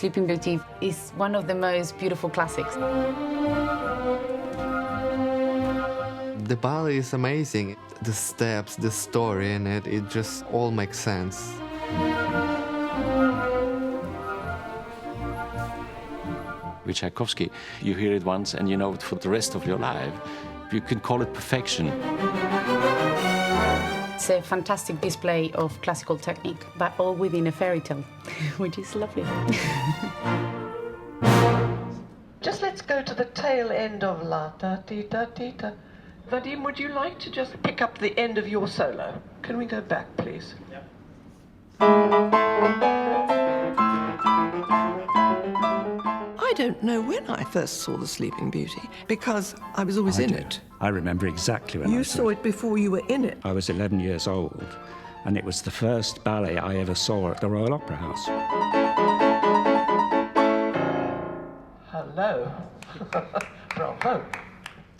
Sleeping Beauty is one of the most beautiful classics. The ballet is amazing. The steps, the story in it, it just all makes sense. With Tchaikovsky, you hear it once and you know it for the rest of your life. You can call it perfection. It's a fantastic display of classical technique, but all within a fairy tale, which is lovely. Just let's go to the tail end of La Da Dee Da Dee Da. Vadim, would you like to just pick up the end of your solo? Can we go back, please? Yep. I don't know when I first saw The Sleeping Beauty, because I was always in it. I remember exactly when You saw it before you were in it. I was 11 years old, and it was the first ballet I ever saw at the Royal Opera House. Hello. Bravo.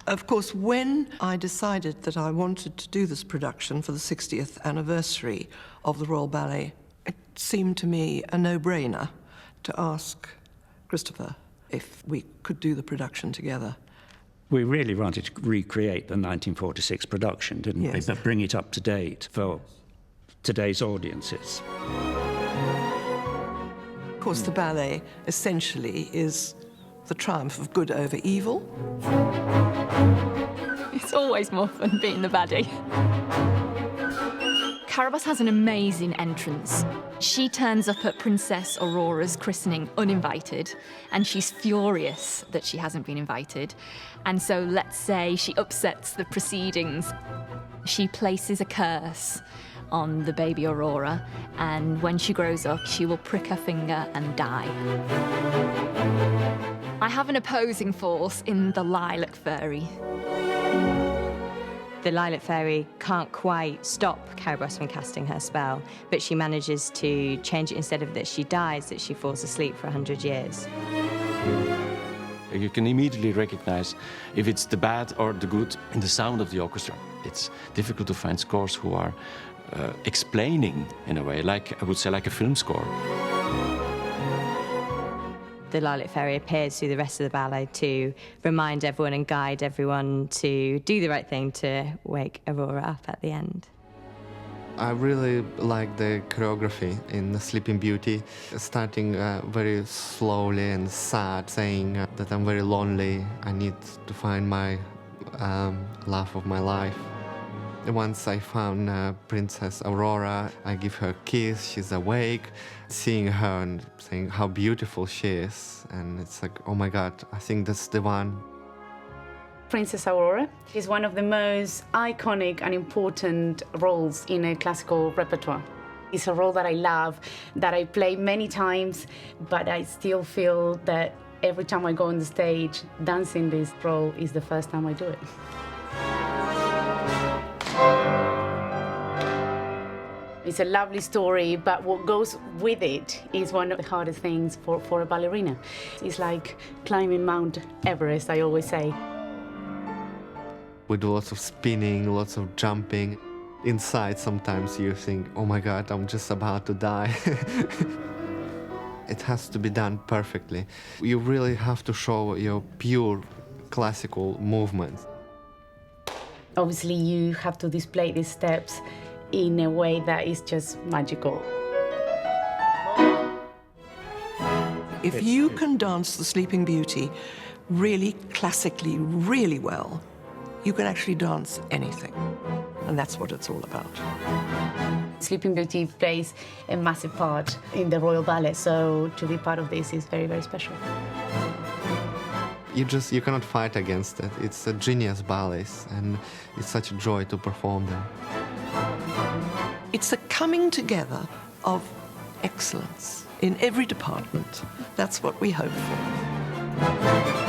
Of course, when I decided that I wanted to do this production for the 60th anniversary of the Royal Ballet, it seemed to me a no-brainer to ask Christopher if we could do the production together. We really wanted to recreate the 1946 production, didn't Yes. we? But bring it up to date for today's audiences. Of course, the ballet essentially is the triumph of good over evil. It's always more fun being the baddie. Carabas has an amazing entrance. She turns up at Princess Aurora's christening uninvited, and she's furious that she hasn't been invited. And so let's say she upsets the proceedings. She places a curse on the baby Aurora, and when she grows up, she will prick her finger and die. I have an opposing force in the Lilac Fairy. The Lilac Fairy can't quite stop Carabas from casting her spell, but she manages to change it. Instead of that she dies, that she falls asleep for 100 years. You can immediately recognize if it's the bad or the good in the sound of the orchestra. It's difficult to find scores who are explaining, in a way, like I would say, like a film score. The Lilac Fairy appears through the rest of the ballet to remind everyone and guide everyone to do the right thing to wake Aurora up at the end. I really like the choreography in The Sleeping Beauty, starting very slowly and sad, saying that I'm very lonely, I need to find my love of my life. Once I found Princess Aurora, I give her a kiss, she's awake, seeing her and saying how beautiful she is, and it's like, oh my God, I think that's the one. Princess Aurora is one of the most iconic and important roles in a classical repertoire. It's a role that I love, that I play many times, but I still feel that every time I go on the stage, dancing this role is the first time I do it. It's a lovely story, but what goes with it is one of the hardest things for a ballerina. It's like climbing Mount Everest, I always say. We do lots of spinning, lots of jumping. Inside, sometimes you think, oh my God, I'm just about to die. It has to be done perfectly. You really have to show your pure classical movements. Obviously, you have to display these steps in a way that is just magical. If you can dance The Sleeping Beauty really classically, really well, you can actually dance anything. And that's what it's all about. Sleeping Beauty plays a massive part in the Royal Ballet, so to be part of this is very, very special. You cannot fight against it. It's a genius ballets, and it's such a joy to perform them. It's a coming together of excellence in every department. That's what we hope for.